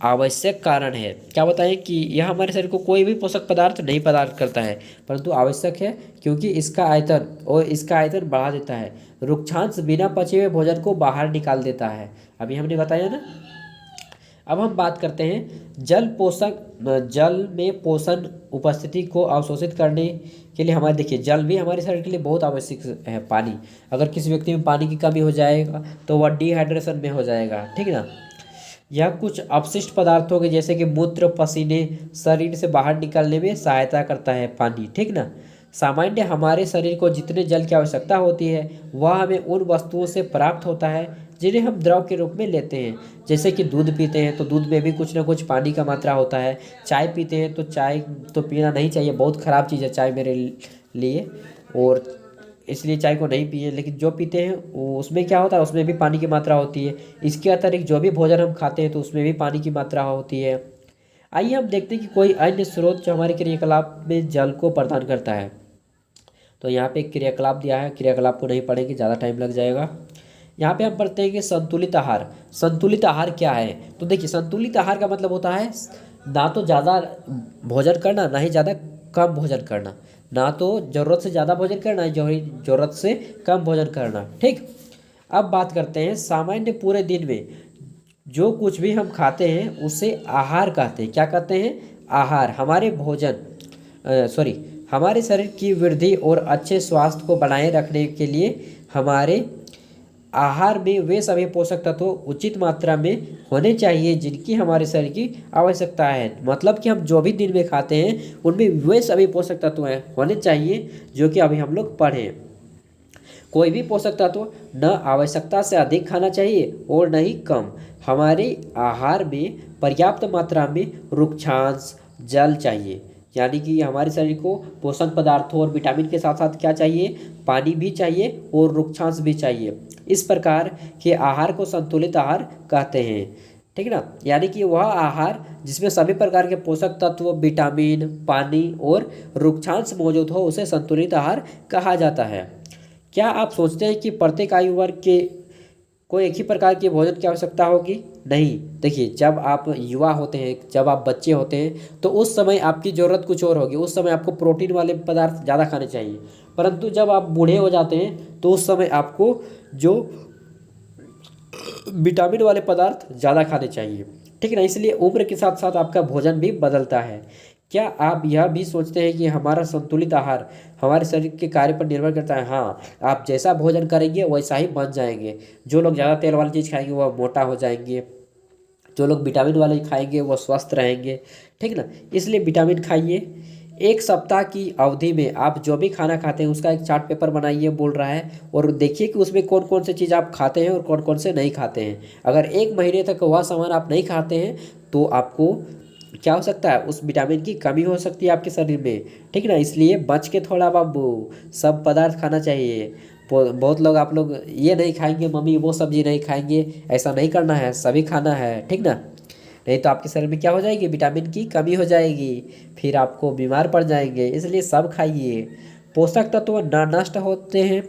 आवश्यक कारण है। क्या बताएं कि यह हमारे शरीर को कोई भी पोषक पदार्थ नहीं प्रदान करता है, परंतु आवश्यक है, क्योंकि इसका आयतन बढ़ा देता है। रुक्षांश बिना पचे हुए भोजन को बाहर निकाल देता है, अभी हमने बताया ना। अब हम बात करते हैं जल में पोषण उपस्थिति को अवशोषित करने के लिए हमारे, देखिए, जल भी हमारे शरीर के लिए बहुत आवश्यक है। पानी, अगर किसी व्यक्ति में पानी की कमी हो जाएगा तो वह डिहाइड्रेशन में हो जाएगा, ठीक ना। यह कुछ अपशिष्ट पदार्थों के जैसे कि मूत्र, पसीने शरीर से बाहर निकलने में सहायता करता है पानी, ठीक ना। सामान्य हमारे शरीर को जितने जल की आवश्यकता होती है वह हमें उन वस्तुओं से प्राप्त होता है जिन्हें हम द्रव के रूप में लेते हैं। जैसे कि दूध पीते हैं तो दूध में भी कुछ ना कुछ पानी का मात्रा होता है। चाय पीते हैं तो चाय तो पीना नहीं चाहिए, बहुत ख़राब चीज़ है चाय मेरे लिए, और इसलिए चाय को नहीं पिए। लेकिन जो पीते हैं वो उसमें क्या होता है? उसमें भी पानी की मात्रा होती है। इसके अतिरिक्त जो भी भोजन हम खाते हैं तो उसमें भी पानी की मात्रा होती है। आइए हम देखते हैं कि कोई अन्य स्रोत जो हमारे क्रियाकलाप में जल को प्रदान करता है। तो यहाँ पे एक क्रियाकलाप दिया है, क्रियाकलाप को नहीं पढ़ेंगे, ज़्यादा टाइम लग जाएगा। यहाँ पे हम पढ़ते हैं कि संतुलित आहार। संतुलित आहार क्या है? तो देखिए, संतुलित आहार का मतलब होता है ना तो ज़्यादा भोजन करना, ना ही ज़्यादा कम भोजन करना, ना तो ज़रूरत से ज़्यादा भोजन करना, ना ही ज़रूरत से कम भोजन करना, ठीक। अब बात करते हैं सामान्य पूरे दिन में जो कुछ भी हम खाते हैं उसे आहार कहते हैं। क्या कहते हैं? आहार। हमारे शरीर की वृद्धि और अच्छे स्वास्थ्य को बनाए रखने के लिए हमारे आहार में वे सभी पोषक तत्व उचित मात्रा में होने चाहिए जिनकी हमारे शरीर की आवश्यकता है। मतलब कि हम जो भी दिन में खाते हैं उनमें वे सभी पोषक तत्व होने चाहिए जो कि अभी हम लोग पढ़ें। कोई भी पोषक तत्व न आवश्यकता से अधिक खाना चाहिए और न ही कम। हमारे आहार में पर्याप्त मात्रा में रुक्षांश, जल चाहिए, यानी कि हमारे शरीर को पोषक पदार्थों और विटामिन के साथ साथ क्या चाहिए? पानी भी चाहिए और रुक्षांश भी चाहिए। इस प्रकार के आहार को संतुलित आहार कहते हैं, ठीक ना। यानी कि वह आहार जिसमें सभी प्रकार के पोषक तत्व, विटामिन, पानी और रुक्षांश मौजूद हो उसे संतुलित आहार कहा जाता है। क्या आप सोचते हैं कि प्रत्येक आयु वर्ग के कोई एक ही प्रकार के भोजन की आवश्यकता होगी? नहीं। देखिए, जब आप युवा होते हैं, जब आप बच्चे होते हैं तो उस समय आपकी ज़रूरत कुछ और होगी, उस समय आपको प्रोटीन वाले पदार्थ ज़्यादा खाने चाहिए। परंतु जब आप बूढ़े हो जाते हैं तो उस समय आपको जो विटामिन वाले पदार्थ ज़्यादा खाने चाहिए, ठीक है ना। इसलिए उम्र के साथ साथ आपका भोजन भी बदलता है। क्या आप यह भी सोचते हैं कि हमारा संतुलित आहार हमारे शरीर के कार्य पर निर्भर करता है? हाँ, आप जैसा भोजन करेंगे वैसा ही बन जाएंगे। जो लोग ज़्यादा तेल वाली चीज़ खाएंगे वह मोटा हो जाएंगे, जो लोग विटामिन वाले खाएंगे वह स्वस्थ रहेंगे, ठीक ना। इसलिए विटामिन खाइए। एक सप्ताह की अवधि में आप जो भी खाना खाते हैं उसका एक चार्ट पेपर बनाइए, बोल रहा है, और देखिए कि उसमें कौन कौन सी चीज़ आप खाते हैं और कौन कौन से नहीं खाते हैं। अगर 1 महीने तक वह सामान आप नहीं खाते हैं तो आपको क्या हो सकता है? उस विटामिन की कमी हो सकती है आपके शरीर में, ठीक ना। इसलिए बच के थोड़ा बाबू सब पदार्थ खाना चाहिए। बहुत लोग आप लोग ये नहीं खाएंगे मम्मी, वो सब्जी नहीं खाएंगे, ऐसा नहीं करना है, सभी खाना है, ठीक ना। नहीं तो आपके शरीर में क्या हो जाएगी, विटामिन की कमी हो जाएगी, फिर आपको बीमार पड़ जाएंगे। इसलिए सब खाइए। पोषक तत्व न नष्ट होते हैं,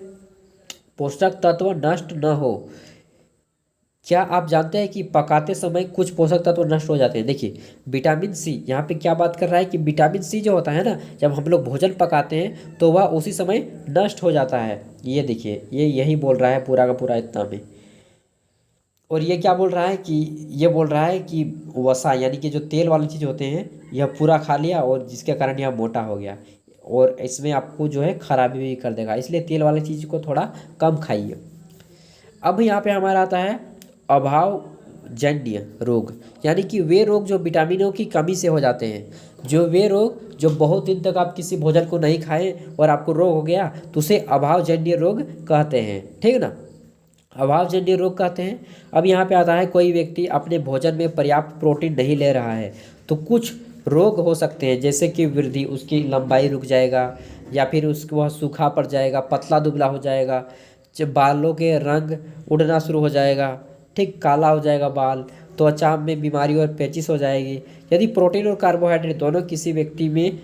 पोषक तत्व नष्ट न हो। क्या आप जानते हैं कि पकाते समय कुछ पोषक तत्व नष्ट हो जाते हैं। देखिए विटामिन सी, यहाँ पे क्या बात कर रहा है कि विटामिन सी जो होता है ना, जब हम लोग भोजन पकाते हैं तो वह उसी समय नष्ट हो जाता है। ये देखिए, ये यही बोल रहा है पूरा का पूरा इतना में। और ये क्या बोल रहा है कि ये बोल रहा है कि वसा यानी कि जो तेल वाली चीज़ होते हैं यह पूरा खा लिया, और जिसके कारण यह मोटा हो गया, और इसमें आपको जो है खराबी भी कर देगा। इसलिए तेल वाली चीज़ को थोड़ा कम खाइए। अब यहाँ पे हमारा आता है अभावजन्य रोग, यानी कि वे रोग जो विटामिनों की कमी से हो जाते हैं। जो वे रोग जो बहुत दिन तक आप किसी भोजन को नहीं खाए और आपको रोग हो गया, तो उसे अभावजन्य रोग कहते हैं, ठीक है ना, अभावजन्य रोग कहते हैं। अब यहाँ पे आता है कोई व्यक्ति अपने भोजन में पर्याप्त प्रोटीन नहीं ले रहा है तो कुछ रोग हो सकते हैं, जैसे कि वृद्धि, उसकी लंबाई रुक जाएगा, या फिर उसको वह सूखा पड़ जाएगा, पतला दुबला हो जाएगा, जब बालों के रंग उड़ना शुरू हो जाएगा, ठीक, काला हो जाएगा बाल, त्वचा में बीमारी और पेचिश हो जाएगी। यदि प्रोटीन और कार्बोहाइड्रेट दोनों किसी व्यक्ति में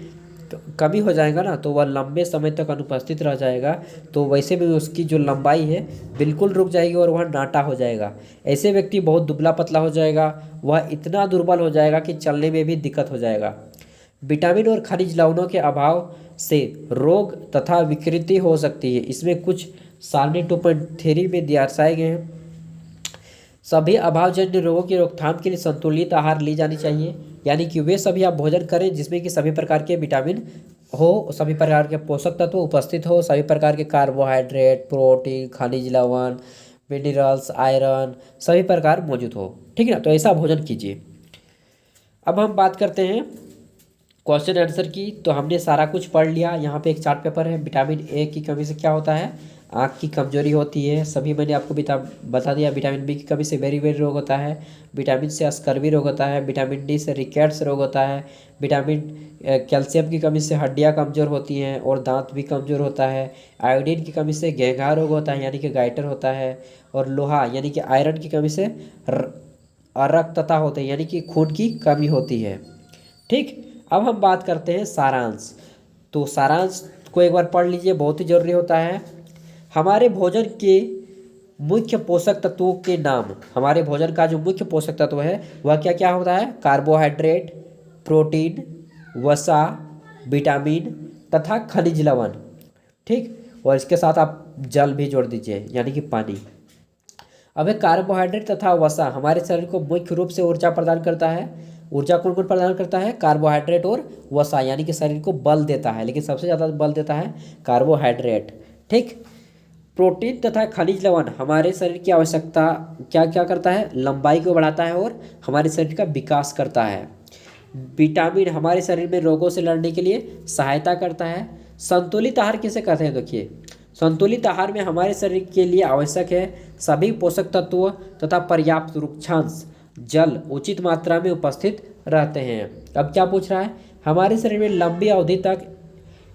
कमी हो जाएगा ना, तो वह लंबे समय तक अनुपस्थित रह जाएगा, तो वैसे में उसकी जो लंबाई है बिल्कुल रुक जाएगी और वह नाटा हो जाएगा। ऐसे व्यक्ति बहुत दुबला पतला हो जाएगा, वह इतना दुर्बल हो जाएगा कि चलने में भी दिक्कत हो जाएगा। विटामिन और खनिज लवणों के अभाव से रोग तथा विकृति हो सकती है। इसमें कुछ सारणी 2.3 में दर्शाए गए हैं। सभी अभावजन्य रोगों की रोकथाम के लिए संतुलित आहार ली जानी चाहिए, यानी कि वे सभी आप भोजन करें जिसमें कि सभी प्रकार के विटामिन हो, सभी प्रकार के पोषक तत्व उपस्थित हो, सभी प्रकार के कार्बोहाइड्रेट, प्रोटीन, खनिज लवण, मिनरल्स, आयरन सभी प्रकार मौजूद हो, ठीक है ना। तो ऐसा भोजन कीजिए। अब हम बात करते हैं क्वेश्चन आंसर की। तो हमने सारा कुछ पढ़ लिया। यहाँ पे एक चार्ट पेपर है। विटामिन ए की कमी से क्या होता है, आँख की कमजोरी होती है, सभी मैंने आपको बता दिया। विटामिन बी की कमी से वेरी वेरी रोग होता है। विटामिन से स्कर्वी रोग होता है। विटामिन डी से रिकेट्स रोग होता है। विटामिन कैल्शियम की कमी से हड्डियाँ कमज़ोर होती हैं और दांत भी कमज़ोर होता है। आयोडीन की कमी से घेंघा रोग होता है, यानी कि गाइटर होता है। और लोहा यानी कि आयरन की कमी से अरक्तता होते हैं, यानी कि खून की कमी होती है, ठीक। अब हम बात करते हैं सारांश। तो सारांश को एक बार पढ़ लीजिए, बहुत ही ज़रूरी होता है। हमारे भोजन के मुख्य पोषक तत्वों के नाम। हमारे भोजन का जो मुख्य पोषक तत्व है वह क्या क्या होता है, कार्बोहाइड्रेट, प्रोटीन, वसा, विटामिन तथा खनिज लवण, ठीक। और इसके साथ आप जल भी जोड़ दीजिए, यानी कि पानी। अब कार्बोहाइड्रेट तथा वसा हमारे शरीर को मुख्य रूप से ऊर्जा प्रदान करता है। ऊर्जा कौन कौन प्रदान करता है, कार्बोहाइड्रेट और वसा, यानी कि शरीर को बल देता है, लेकिन सबसे ज़्यादा बल देता है कार्बोहाइड्रेट, ठीक। प्रोटीन तथा खनिज लवण हमारे शरीर की आवश्यकता क्या क्या करता है, लंबाई को बढ़ाता है और हमारे शरीर का विकास करता है। विटामिन हमारे शरीर में रोगों से लड़ने के लिए सहायता करता है। संतुलित आहार किसे कहते हैं, देखिए संतुलित आहार में हमारे शरीर के लिए आवश्यक है सभी पोषक तत्व तथा पर्याप्त रूक्षांश, जल उचित मात्रा में उपस्थित रहते हैं। अब क्या पूछ रहा है, हमारे शरीर में लंबी अवधि तक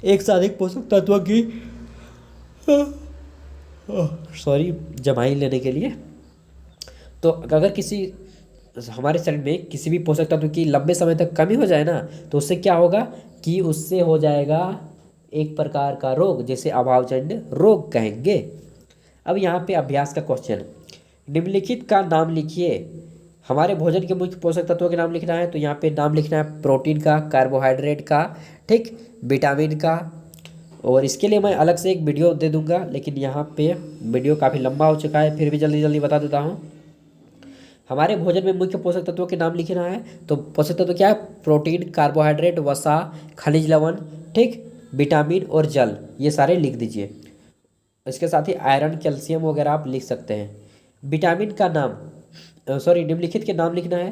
एक से अधिक पोषक तत्वों की जमाई लेने के लिए, तो अगर किसी हमारे शरीर में किसी भी पोषक तत्व की लंबे समय तक कमी हो जाए ना, तो उससे क्या होगा कि उससे हो जाएगा एक प्रकार का रोग, जैसे अभावजन्य रोग कहेंगे। अब यहाँ पे अभ्यास का क्वेश्चन, निम्नलिखित का नाम लिखिए। हमारे भोजन के मुख्य पोषक तत्वों के नाम लिखना है। तो यहाँ पे नाम लिखना है प्रोटीन का, कार्बोहाइड्रेट का, ठीक, विटामिन का। और इसके लिए मैं अलग से एक वीडियो दे दूंगा, लेकिन यहाँ पे वीडियो काफ़ी लंबा हो चुका है, फिर भी जल्दी जल्दी बता देता हूँ। हमारे भोजन में मुख्य पोषक तत्वों के नाम लिखना है। तो पोषक तत्व क्या है, प्रोटीन, कार्बोहाइड्रेट, वसा, खनिज लवण, ठीक, विटामिन और जल, ये सारे लिख दीजिए। इसके साथ ही आयरन, कैल्शियम वगैरह आप लिख सकते हैं। विटामिन का नाम निम्नलिखित के नाम लिखना है।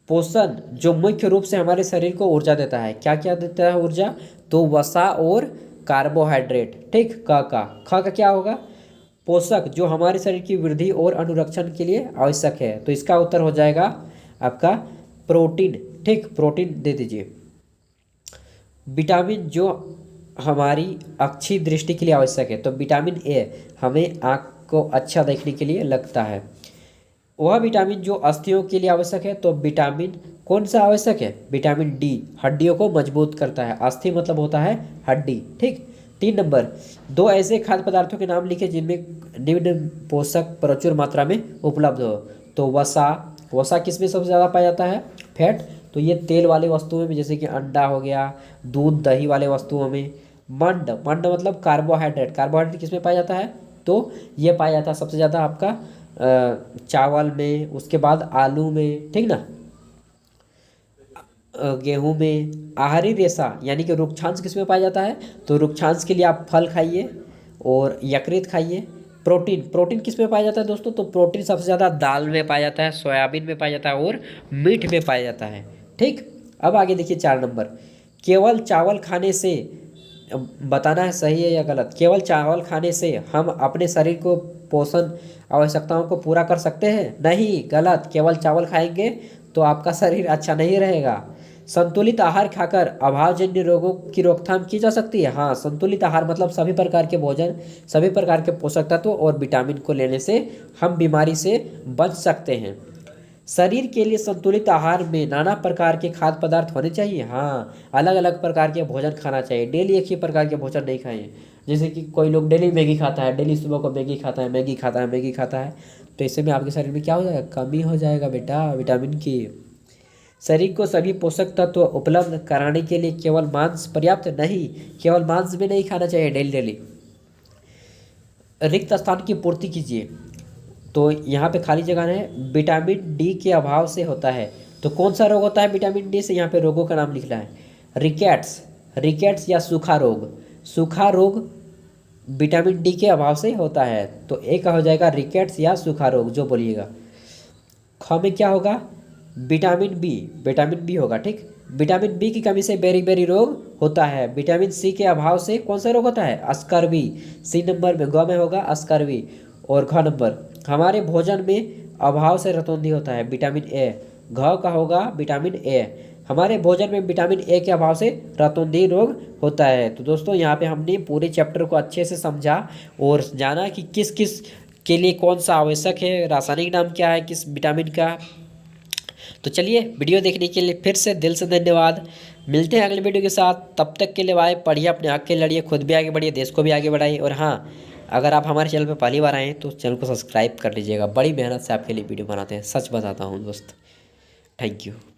पोषण जो मुख्य रूप से हमारे शरीर को ऊर्जा देता है, क्या क्या देता है ऊर्जा, तो वसा और कार्बोहाइड्रेट, ठीक। ख का क्या होगा, पोषक जो हमारे शरीर की वृद्धि और अनुरक्षण के लिए आवश्यक है। तो इसका उत्तर हो जाएगा आपका प्रोटीन, ठीक, प्रोटीन दे दीजिए। विटामिन जो हमारी अच्छी दृष्टि के लिए आवश्यक है। तो विटामिन ए हमें आँख को अच्छा देखने के लिए लगता है। वह विटामिन जो अस्थियों के लिए आवश्यक है, तो विटामिन कौन सा आवश्यक है? विटामिन डी हड्डियों को मजबूत करता है। अस्थि मतलब होता है हड्डी, ठीक। 3 नंबर, दो ऐसे खाद्य पदार्थों के नाम लिखे जिनमें निम्न पोषक प्रचुर मात्रा में उपलब्ध हो। तो वसा, वसा किस में सबसे ज़्यादा पाया जाता है? फैट। तो ये तेल वाली वस्तुओं में जैसे कि अंडा हो गया, दूध दही वाले वस्तुओं में। मंड, मंड मतलब कार्बोहाइड्रेट, कार्बोहाइड्रेट किस में पाया जाता है? तो ये पाया जाता है सबसे ज़्यादा आपका चावल में, उसके बाद आलू में, ठीक ना, गेहूं में। आहारी रेशा यानी कि रुक्षांश किस में पाया जाता है? तो रुक्षांश के लिए आप फल खाइए और यकृत खाइए। प्रोटीन, प्रोटीन किस में पाया जाता है दोस्तों? तो प्रोटीन सबसे ज़्यादा दाल में पाया जाता है, सोयाबीन में पाया जाता है और मीट में पाया जाता है, ठीक। अब आगे देखिए 4 नंबर, केवल चावल खाने से, बताना है सही है या गलत, केवल चावल खाने से हम अपने शरीर को पोषण आवश्यकताओं को पूरा कर सकते हैं? नहीं, गलत। केवल चावल खाएंगे तो आपका शरीर अच्छा नहीं रहेगा। संतुलित आहार खाकर अभावजन्य रोगों की रोकथाम की जा सकती है। हाँ, संतुलित आहार मतलब सभी प्रकार के भोजन, सभी प्रकार के पोषक तत्व और विटामिन को लेने से हम बीमारी से बच सकते हैं। शरीर के लिए संतुलित आहार में नाना प्रकार के खाद्य पदार्थ होने चाहिए। हाँ, अलग अलग प्रकार के भोजन खाना चाहिए, डेली एक ही प्रकार के भोजन नहीं खाइए। जैसे कि कोई लोग डेली मैगी खाता है, डेली सुबह को मैगी खाता है, मैगी खाता है, मैगी खाता है, तो इससे में आपके शरीर में क्या हो जाएगा? कमी हो जाएगा बेटा विटामिन की। शरीर को सभी पोषक तत्व उपलब्ध कराने के लिए केवल मांस पर्याप्त नहीं, केवल मांस भी नहीं खाना चाहिए डेली डेली। रिक्त स्थान की पूर्ति कीजिए। तो यहाँ पे खाली जगह है, विटामिन डी के अभाव से होता है। तो कौन सा रोग होता है विटामिन डी से? यहाँ पे रोगों का नाम लिखना है, रिकेट्स, रिकेट्स या सूखा रोग। सूखा रोग विटामिन डी के अभाव से होता है। तो एक हो जाएगा रिकेट्स या सूखा रोग, जो बोलिएगा। ख में क्या होगा? विटामिन बी, विटामिन बी होगा, ठीक। विटामिन बी की कमी से बेरी बेरी रोग होता है। विटामिन सी के अभाव से कौन सा रोग होता है? अस्कर्वी। सी नंबर में, ग में होगा अस्कर्वी। और घ नंबर, हमारे भोजन में अभाव से रतौंधी होता है, विटामिन ए। घ का होगा विटामिन ए। हमारे भोजन में विटामिन ए के अभाव से रतौंधी रोग होता है। तो दोस्तों यहाँ पे हमने पूरे चैप्टर को अच्छे से समझा और जाना कि किस किस के लिए कौन सा आवश्यक है, रासायनिक नाम क्या है किस विटामिन का। तो चलिए, वीडियो देखने के लिए फिर से दिल से धन्यवाद। मिलते हैं अगले वीडियो के साथ, तब तक के लिए बाय। पढ़िए, अपने आगे के लड़िए, खुद भी आगे बढ़िए, देश को भी आगे बढ़ाइए। और हाँ, अगर आप हमारे चैनल पर पहली बार आए हैं तो चैनल को सब्सक्राइब कर लीजिएगा। बड़ी मेहनत से आपके लिए वीडियो बनाते हैं, सच बताता हूँ दोस्त। Thank you.